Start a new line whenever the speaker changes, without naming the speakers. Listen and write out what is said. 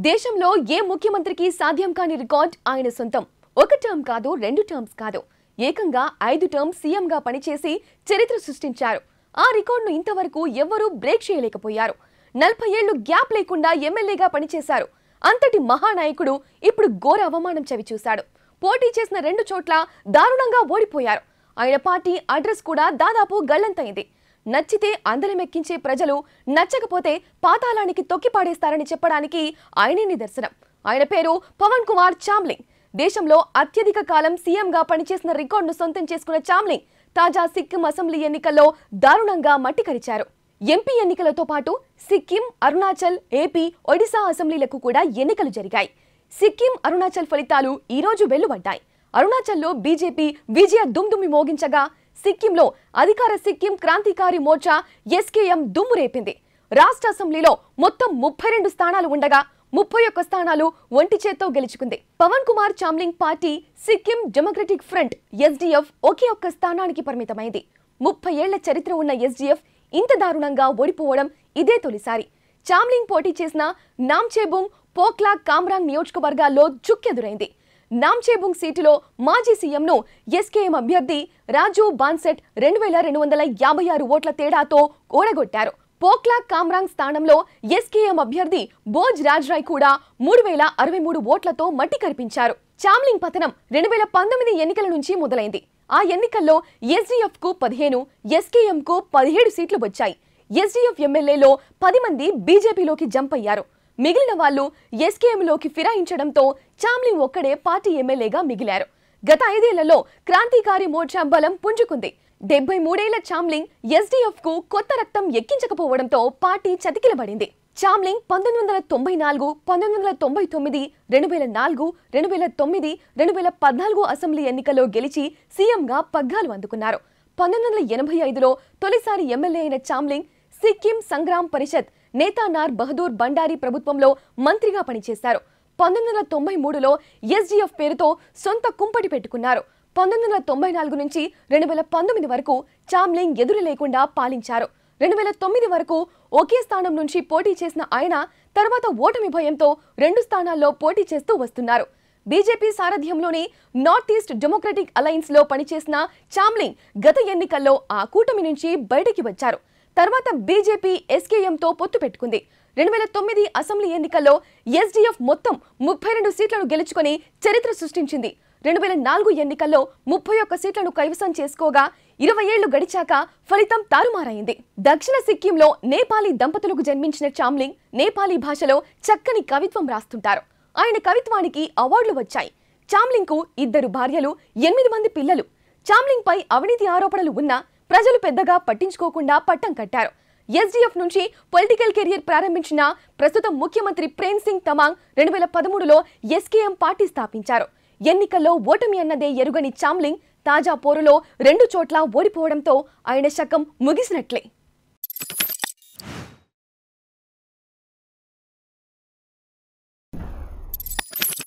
దేశంలో ఏ ముఖ్యమంత్రికి సాధ్యం కాని రికార్డ్ ఆయన సొంతం. ఒక టర్మ్ కాదు, రెండు టర్మ్స్ కాదు, ఏకంగా 5 టర్మ్ సీఎంగా పనిచేసి చరిత్ర సృష్టించారు. ఆ రికార్డును ఇంతవరకు ఎవ్వరూ బ్రేక్ చేయలేకపోయారు. 40 ఏళ్లు గ్యాప్ లేకుండా ఎమ్మెల్యేగా పనిచేశారు. అంతటి మహానాయకుడు ఇప్పుడు ఘోర అవమానం చవిచూశాడు. పోటీ చేసిన 2 చోట్ల దారుణంగా ఓడిపోయారు. ఆయన పార్టీ అడ్రస్ కూడా దాదాపు గల్లంతైంది. నచ్చితే అందలమెక్కించే ప్రజలు, నచ్చకపోతే పాతాళానికి తొక్కిపాడేస్తారని చెప్పడానికి ఆయనే నిదర్శనం. ఆయన పేరు పవన్ కుమార్ చామ్లింగ్. దేశంలో అత్యధిక కాలం సీఎంగా పనిచేసిన రికార్డును సొంతం చేసుకున్న చామ్లింగ్ తాజా సిక్కిం అసెంబ్లీ ఎన్నికల్లో దారుణంగా మట్టికరిచారు. ఎంపీ ఎన్నికలతో పాటు సిక్కిం, అరుణాచల్, ఏపీ, ఒడిశా అసెంబ్లీలకు కూడా ఎన్నికలు జరిగాయి. సిక్కిం, అరుణాచల్ ఫలితాలు ఈ రోజు వెలువడ్డాయి. అరుణాచల్లో బీజేపీ విజయ దుమ్దుమి మోగించగా, సిక్కింలో అధికార సిక్కిం క్రాంతికారి మోర్చా ఎస్కేఎం దుమ్ము రేపింది. రాష్ట్ర అసెంబ్లీలో మొత్తం 32 స్థానాలు ఉండగా 31 స్థానాలు ఒంటి చేత్తో గెలుచుకుంది. Pawan Kumar Chamling party Sikkim Democratic Front SDF ఒకే ఒక్క స్థానానికి పరిమితమైంది. 30 ఏళ్ల చరిత్ర ఉన్న ఎస్డీఎఫ్ ఇంత దారుణంగా ఓడిపోవడం ఇదే తొలిసారి. చామ్లింగ్ పోటీ చేసిన నామ్చేబుంగ్, పోక్లా, కామ్రాంగ్ నియోజకవర్గాల్లో చుక్కెదురైంది. నామ్చేబుంగ్ సీటులో మాజీ సీఎంను ఎస్కేఎం అభ్యర్థి రాజు బాన్సెట్ 2256 ఓట్ల తేడాతో ఓడగొట్టారు. పోక్లా, కామ్రాంగ్ స్థానంలో ఎస్కేఎం అభ్యర్థి బోజ్ రాజ్రాయ్ కూడా 3063 ఓట్లతో మట్టి కరిపించారు. చామ్లింగ్ పతనం 2019 ఎన్నికల నుంచి మొదలైంది. ఆ ఎన్నికల్లో ఎస్డీఎఫ్ కు 15, ఎస్కేఎం కు 17 సీట్లు వచ్చాయి. ఎస్డీఎఫ్ ఎమ్మెల్యేలో 10 మంది బీజేపీలోకి జంప్ అయ్యారు. మిగిలిన వాళ్లు ఎస్కేఎంలోకి ఫిరాయించడంతో చామ్లింగ్ ఒక్కడే పార్టీ ఎమ్మెల్యేగా మిగిలారు. గత 5 ఏళ్లలో క్రాంతికారి మోర్చా బలం పుంజుకుంది. 73 ఏళ్ల చామ్లింగ్ ఎస్డీఎఫ్ కు కొత్త రక్తం ఎక్కించకపోవడంతో పార్టీ చతికిలబడింది. చామ్లింగ్ 1994, 1999, 2004, 2009, 2014 అసెంబ్లీ ఎన్నికల్లో గెలిచి సీఎంగా పగ్గాలు అందుకున్నారు. 1985లో తొలిసారి ఎమ్మెల్యే అయిన చామ్లింగ్ సిక్కిం సంగ్రామ్ పరిషత్ నేతా నార్ బహదూర్ బండారీ ప్రభుత్వంలో మంత్రిగా పనిచేశారు. 1993లో ఎస్డీఎఫ్ పేరుతో సొంత కుంపటి పెట్టుకున్నారు. 1994 నుంచి 2019 వరకు చామ్లింగ్ ఎదురు లేకుండా పాలించారు. 2009 వరకు ఒకే స్థానం నుంచి పోటీ చేసిన ఆయన తర్వాత ఓటమి భయంతో 2 స్థానాల్లో పోటీ చేస్తూ వస్తున్నారు. బీజేపీ సారథ్యంలోని నార్త్ ఈస్ట్ డెమోక్రటిక్ అలయన్స్ లో పనిచేసిన చామ్లింగ్ గత ఎన్నికల్లో ఆ కూటమి నుంచి బయటికి వచ్చారు. తర్వాత బీజేపీ ఎస్కేఎంతో పొత్తు పెట్టుకుంది. 2009 అసెంబ్లీ ఎన్నికల్లో ఎస్డీఎఫ్ మొత్తం 32 సీట్లను గెలుచుకొని చరిత్ర సృష్టించింది. 2004 ఎన్నికల్లో 31 సీట్లను కైవసం చేసుకోగా 20 ఏళ్లు గడిచాక ఫలితం తారుమారైంది. దక్షిణ సిక్కింలో నేపాలీ దంపతులకు జన్మించిన చామ్లింగ్ నేపాలీ భాషలో చక్కని కవిత్వం రాస్తుంటారు. ఆయన కవిత్వానికి అవార్డులు వచ్చాయి. చామ్లింగ్ కు 2 భార్యలు, 8 మంది పిల్లలు. చామ్లింగ్ పై అవినీతి ఆరోపణలు ఉన్నా ప్రజలు పెద్దగా పట్టించుకోకుండా పట్టం కట్టారు. ఎస్డీఎఫ్ నుంచి పొలిటికల్ కెరియర్ ప్రారంభించిన ప్రస్తుత ముఖ్యమంత్రి ప్రేమ్ సింగ్ తమాంగ్ 2013లో ఎస్కేఎం పార్టీ స్థాపించారు. ఎన్నికల్లో ఓటమి అన్నదే ఎరుగని చామ్లింగ్ తాజా పోరులో 2 చోట్ల ఓడిపోవడంతో ఆయన శకం ముగిసినట్లే.